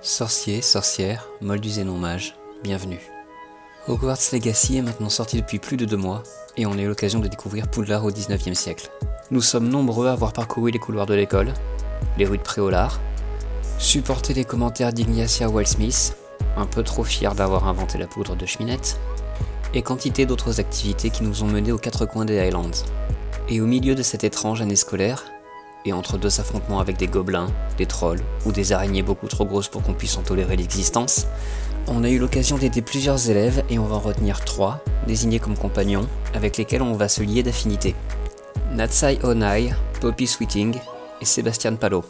Sorciers, sorcières, moldus et non-mages, bienvenue. Hogwarts Legacy est maintenant sorti depuis plus de 2 mois, et on a eu l'occasion de découvrir Poudlard au 19e siècle. Nous sommes nombreux à avoir parcouru les couloirs de l'école, les rues de Préolard, supporté les commentaires d'Ignacia Wildsmith, un peu trop fier d'avoir inventé la poudre de Schminette, et quantité d'autres activités qui nous ont menés aux 4 coins des Highlands. Et au milieu de cette étrange année scolaire, et entre 2 affrontements avec des gobelins, des trolls ou des araignées beaucoup trop grosses pour qu'on puisse en tolérer l'existence, on a eu l'occasion d'aider plusieurs élèves et on va en retenir 3, désignés comme compagnons, avec lesquels on va se lier d'affinité. Natsai Onai, Poppy Sweeting et Sébastien Palot.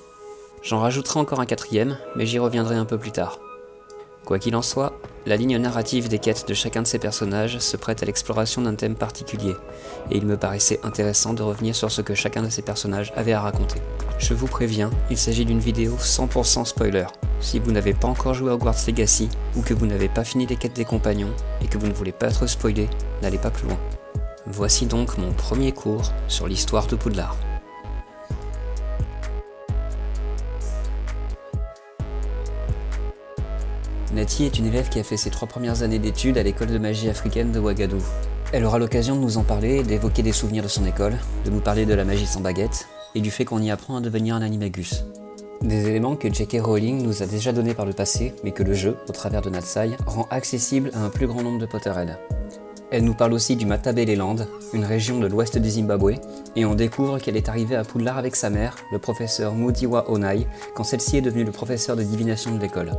J'en rajouterai encore un 4e, mais j'y reviendrai un peu plus tard. Quoi qu'il en soit, la ligne narrative des quêtes de chacun de ces personnages se prête à l'exploration d'un thème particulier, et il me paraissait intéressant de revenir sur ce que chacun de ces personnages avait à raconter. Je vous préviens, il s'agit d'une vidéo 100% spoiler. Si vous n'avez pas encore joué à Hogwarts Legacy, ou que vous n'avez pas fini les quêtes des compagnons, et que vous ne voulez pas être spoilé, n'allez pas plus loin. Voici donc mon premier cours sur l'histoire de Poudlard. Natty est une élève qui a fait ses 3 premières années d'études à l'école de magie africaine de Ouagadougou. Elle aura l'occasion de nous en parler, d'évoquer des souvenirs de son école, de nous parler de la magie sans baguette, et du fait qu'on y apprend à devenir un animagus. Des éléments que J.K. Rowling nous a déjà donnés par le passé, mais que le jeu, au travers de Natsai, rend accessible à un plus grand nombre de Potterheads. Elle nous parle aussi du Matabeleland, une région de l'ouest du Zimbabwe, et on découvre qu'elle est arrivée à Poudlard avec sa mère, le professeur Mudiwa Onai, quand celle-ci est devenue le professeur de divination de l'école.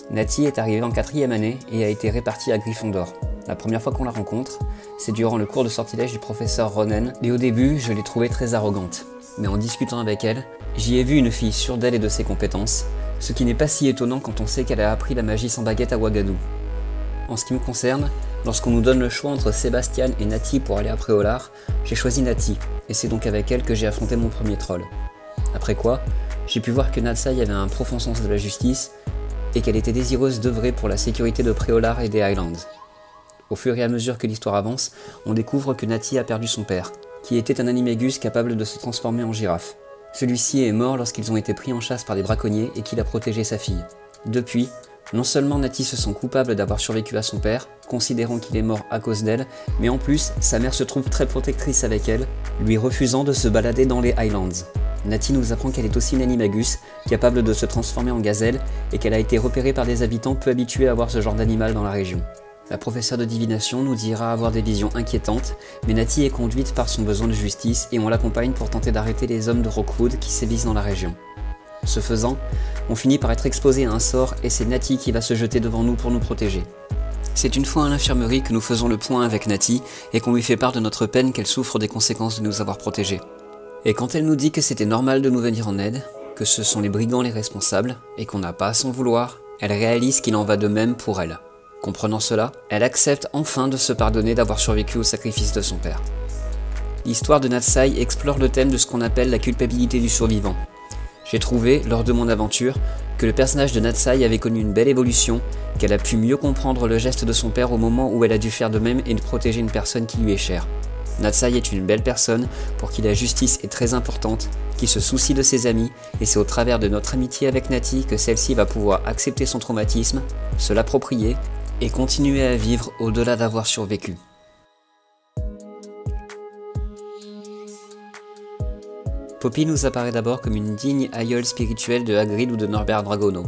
Natty est arrivée en 4e année et a été répartie à Gryffondor. La première fois qu'on la rencontre, c'est durant le cours de sortilège du professeur Ronen, et au début, je l'ai trouvée très arrogante. Mais en discutant avec elle, j'y ai vu une fille sûre d'elle et de ses compétences, ce qui n'est pas si étonnant quand on sait qu'elle a appris la magie sans baguette à Ouagadougou. En ce qui me concerne, lorsqu'on nous donne le choix entre Sébastien et Natty pour aller à Préolard, j'ai choisi Natty, et c'est donc avec elle que j'ai affronté mon premier troll. Après quoi, j'ai pu voir que Natsai avait un profond sens de la justice, et qu'elle était désireuse d'œuvrer pour la sécurité de Préolard et des Highlands. Au fur et à mesure que l'histoire avance, on découvre que Natty a perdu son père, qui était un animagus capable de se transformer en girafe. Celui-ci est mort lorsqu'ils ont été pris en chasse par des braconniers et qu'il a protégé sa fille. Depuis, non seulement Natty se sent coupable d'avoir survécu à son père, considérant qu'il est mort à cause d'elle, mais en plus, sa mère se trouve très protectrice avec elle, lui refusant de se balader dans les Highlands. Natty nous apprend qu'elle est aussi une animagus, capable de se transformer en gazelle, et qu'elle a été repérée par des habitants peu habitués à voir ce genre d'animal dans la région. La professeure de divination nous dira avoir des visions inquiétantes, mais Natty est conduite par son besoin de justice et on l'accompagne pour tenter d'arrêter les hommes de Rookwood qui sévissent dans la région. Ce faisant, on finit par être exposé à un sort et c'est Natty qui va se jeter devant nous pour nous protéger. C'est une fois à l'infirmerie que nous faisons le point avec Natty et qu'on lui fait part de notre peine qu'elle souffre des conséquences de nous avoir protégés. Et quand elle nous dit que c'était normal de nous venir en aide, que ce sont les brigands les responsables, et qu'on n'a pas à s'en vouloir, elle réalise qu'il en va de même pour elle. Comprenant cela, elle accepte enfin de se pardonner d'avoir survécu au sacrifice de son père. L'histoire de Natsai explore le thème de ce qu'on appelle la culpabilité du survivant. J'ai trouvé, lors de mon aventure, que le personnage de Natsai avait connu une belle évolution, qu'elle a pu mieux comprendre le geste de son père au moment où elle a dû faire de même et de protéger une personne qui lui est chère. Natsai est une belle personne pour qui la justice est très importante, qui se soucie de ses amis, et c'est au travers de notre amitié avec Natty que celle-ci va pouvoir accepter son traumatisme, se l'approprier, et continuer à vivre au-delà d'avoir survécu. Poppy nous apparaît d'abord comme une digne aïeule spirituelle de Hagrid ou de Norbert Dragono.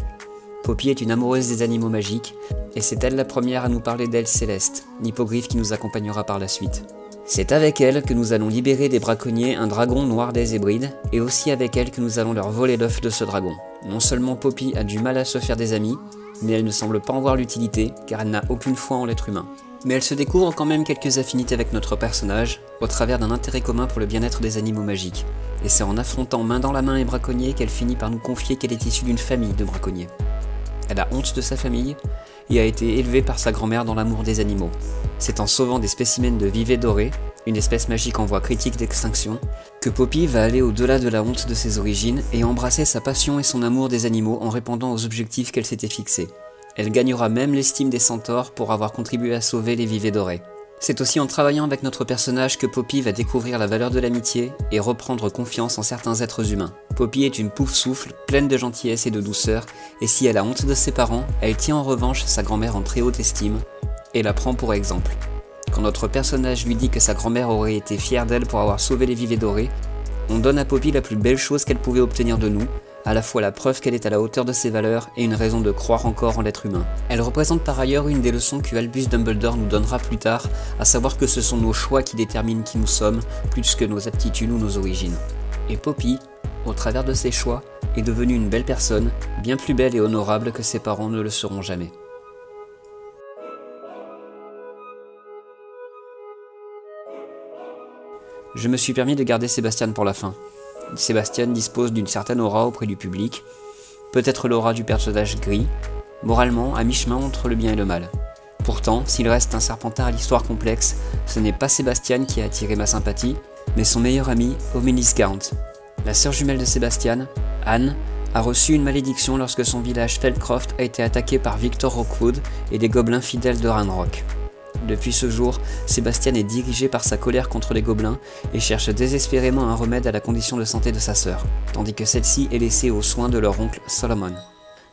Poppy est une amoureuse des animaux magiques, et c'est elle la première à nous parler d'Elle Céleste, l'hippogriffe qui nous accompagnera par la suite. C'est avec elle que nous allons libérer des braconniers un dragon noir des Hébrides, et aussi avec elle que nous allons leur voler l'œuf de ce dragon. Non seulement Poppy a du mal à se faire des amis, mais elle ne semble pas en voir l'utilité, car elle n'a aucune foi en l'être humain. Mais elle se découvre quand même quelques affinités avec notre personnage, au travers d'un intérêt commun pour le bien-être des animaux magiques. Et c'est en affrontant main dans la main les braconniers qu'elle finit par nous confier qu'elle est issue d'une famille de braconniers. Elle a honte de sa famille, et a été élevée par sa grand-mère dans l'amour des animaux. C'est en sauvant des spécimens de Vivet doré, une espèce magique en voie critique d'extinction, que Poppy va aller au-delà de la honte de ses origines et embrasser sa passion et son amour des animaux en répondant aux objectifs qu'elle s'était fixés. Elle gagnera même l'estime des centaures pour avoir contribué à sauver les Vivet dorés. C'est aussi en travaillant avec notre personnage que Poppy va découvrir la valeur de l'amitié et reprendre confiance en certains êtres humains. Poppy est une pouf-souffle, pleine de gentillesse et de douceur, et si elle a honte de ses parents, elle tient en revanche sa grand-mère en très haute estime, et la prend pour exemple. Quand notre personnage lui dit que sa grand-mère aurait été fière d'elle pour avoir sauvé les vivets dorés, on donne à Poppy la plus belle chose qu'elle pouvait obtenir de nous, à la fois la preuve qu'elle est à la hauteur de ses valeurs et une raison de croire encore en l'être humain. Elle représente par ailleurs une des leçons que Albus Dumbledore nous donnera plus tard, à savoir que ce sont nos choix qui déterminent qui nous sommes, plus que nos aptitudes ou nos origines. Et Poppy, au travers de ses choix, est devenue une belle personne, bien plus belle et honorable que ses parents ne le seront jamais. Je me suis permis de garder Sébastien pour la fin. Sébastien dispose d'une certaine aura auprès du public, peut-être l'aura du personnage gris, moralement à mi-chemin entre le bien et le mal. Pourtant, s'il reste un Serpentard à l'histoire complexe, ce n'est pas Sébastien qui a attiré ma sympathie, mais son meilleur ami, Hominis Gaunt. La sœur jumelle de Sébastien, Anne, a reçu une malédiction lorsque son village Feldcroft a été attaqué par Victor Rookwood et des gobelins fidèles de Ranrock. Depuis ce jour, Sébastien est dirigé par sa colère contre les gobelins et cherche désespérément un remède à la condition de santé de sa sœur, tandis que celle-ci est laissée aux soins de leur oncle Solomon.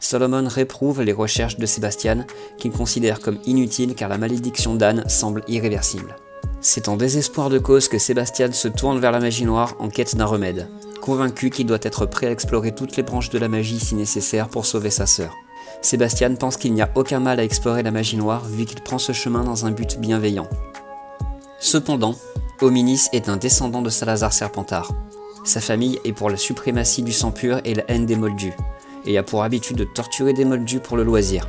Solomon réprouve les recherches de Sébastien, qu'il considère comme inutiles car la malédiction d'Anne semble irréversible. C'est en désespoir de cause que Sébastien se tourne vers la magie noire en quête d'un remède, convaincu qu'il doit être prêt à explorer toutes les branches de la magie si nécessaire pour sauver sa sœur. Sébastien pense qu'il n'y a aucun mal à explorer la magie noire vu qu'il prend ce chemin dans un but bienveillant. Cependant, Hominis est un descendant de Salazar Serpentard. Sa famille est pour la suprématie du sang pur et la haine des Moldus, et a pour habitude de torturer des Moldus pour le loisir.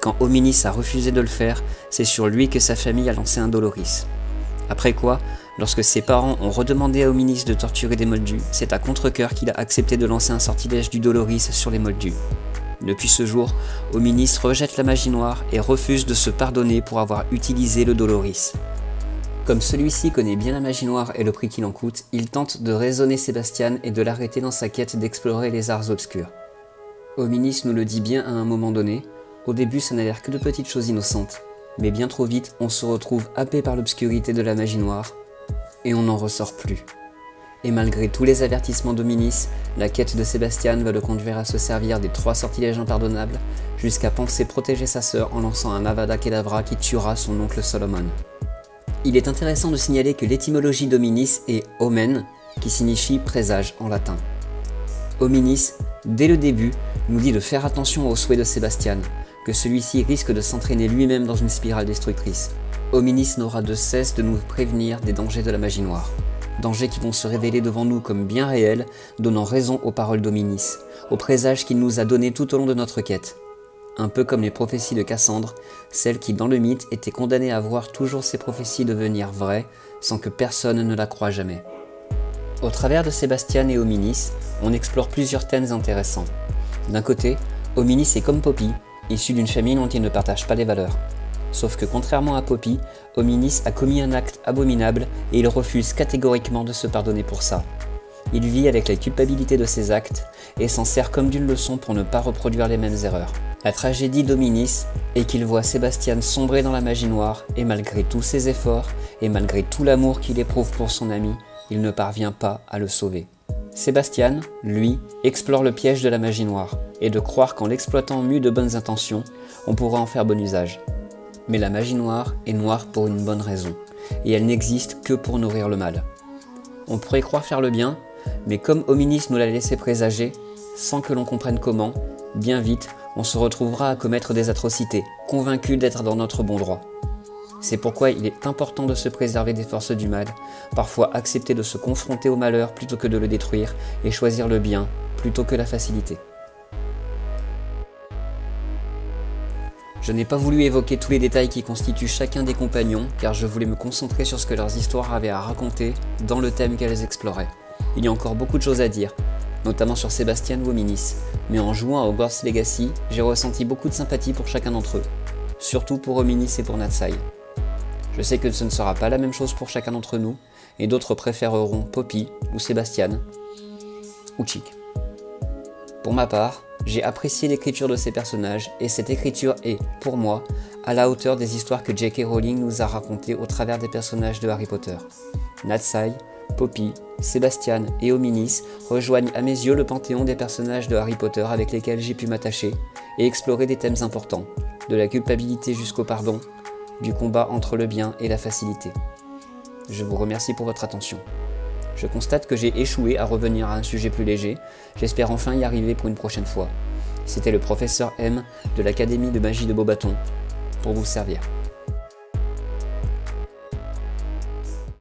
Quand Hominis a refusé de le faire, c'est sur lui que sa famille a lancé un Doloris. Après quoi, lorsque ses parents ont redemandé à Hominis de torturer des Moldus, c'est à contre-cœur qu'il a accepté de lancer un sortilège du Doloris sur les Moldus. Depuis ce jour, Hominis rejette la magie noire et refuse de se pardonner pour avoir utilisé le Doloris. Comme celui-ci connaît bien la magie noire et le prix qu'il en coûte, il tente de raisonner Sébastien et de l'arrêter dans sa quête d'explorer les arts obscurs. Hominis nous le dit bien à un moment donné, au début ça n'a l'air que de petites choses innocentes, mais bien trop vite on se retrouve happé par l'obscurité de la magie noire, et on n'en ressort plus. Et malgré tous les avertissements d'Hominis, la quête de Sébastien va le conduire à se servir des 3 sortilèges impardonnables, jusqu'à penser protéger sa sœur en lançant un Avada Kedavra qui tuera son oncle Solomon. Il est intéressant de signaler que l'étymologie d'Hominis est Omen, qui signifie présage en latin. Hominis, dès le début, nous dit de faire attention aux souhaits de Sébastien, que celui-ci risque de s'entraîner lui-même dans une spirale destructrice. Hominis n'aura de cesse de nous prévenir des dangers de la magie noire. Dangers qui vont se révéler devant nous comme bien réels, donnant raison aux paroles d'Hominis, aux présages qu'il nous a donnés tout au long de notre quête. Un peu comme les prophéties de Cassandre, celle qui dans le mythe était condamnée à voir toujours ses prophéties devenir vraies, sans que personne ne la croie jamais. Au travers de Sébastien et Hominis, on explore plusieurs thèmes intéressants. D'un côté, Hominis est comme Poppy, issu d'une famille dont il ne partage pas les valeurs. Sauf que contrairement à Poppy, Hominis a commis un acte abominable et il refuse catégoriquement de se pardonner pour ça. Il vit avec la culpabilité de ses actes et s'en sert comme d'une leçon pour ne pas reproduire les mêmes erreurs. La tragédie d'Hominis est qu'il voit Sébastien sombrer dans la magie noire et malgré tous ses efforts et malgré tout l'amour qu'il éprouve pour son ami, il ne parvient pas à le sauver. Sébastien, lui, explore le piège de la magie noire et de croire qu'en l'exploitant mû de bonnes intentions, on pourra en faire bon usage. Mais la magie noire est noire pour une bonne raison, et elle n'existe que pour nourrir le mal. On pourrait croire faire le bien, mais comme Hominis nous l'a laissé présager, sans que l'on comprenne comment, bien vite, on se retrouvera à commettre des atrocités, convaincus d'être dans notre bon droit. C'est pourquoi il est important de se préserver des forces du mal, parfois accepter de se confronter au malheur plutôt que de le détruire, et choisir le bien plutôt que la facilité. Je n'ai pas voulu évoquer tous les détails qui constituent chacun des compagnons, car je voulais me concentrer sur ce que leurs histoires avaient à raconter dans le thème qu'elles exploraient. Il y a encore beaucoup de choses à dire, notamment sur Sébastien ou Hominis, mais en jouant à Hogwarts Legacy, j'ai ressenti beaucoup de sympathie pour chacun d'entre eux, surtout pour Hominis et pour Natsai. Je sais que ce ne sera pas la même chose pour chacun d'entre nous, et d'autres préféreront Poppy ou Sébastien, ou Chick. Pour ma part, j'ai apprécié l'écriture de ces personnages et cette écriture est, pour moi, à la hauteur des histoires que J.K. Rowling nous a racontées au travers des personnages de Harry Potter. Natsai, Poppy, Sébastian et Hominis rejoignent à mes yeux le panthéon des personnages de Harry Potter avec lesquels j'ai pu m'attacher et explorer des thèmes importants, de la culpabilité jusqu'au pardon, du combat entre le bien et la facilité. Je vous remercie pour votre attention. Je constate que j'ai échoué à revenir à un sujet plus léger, j'espère enfin y arriver pour une prochaine fois. C'était le professeur M de l'Académie de magie de Beauxbatons, pour vous servir.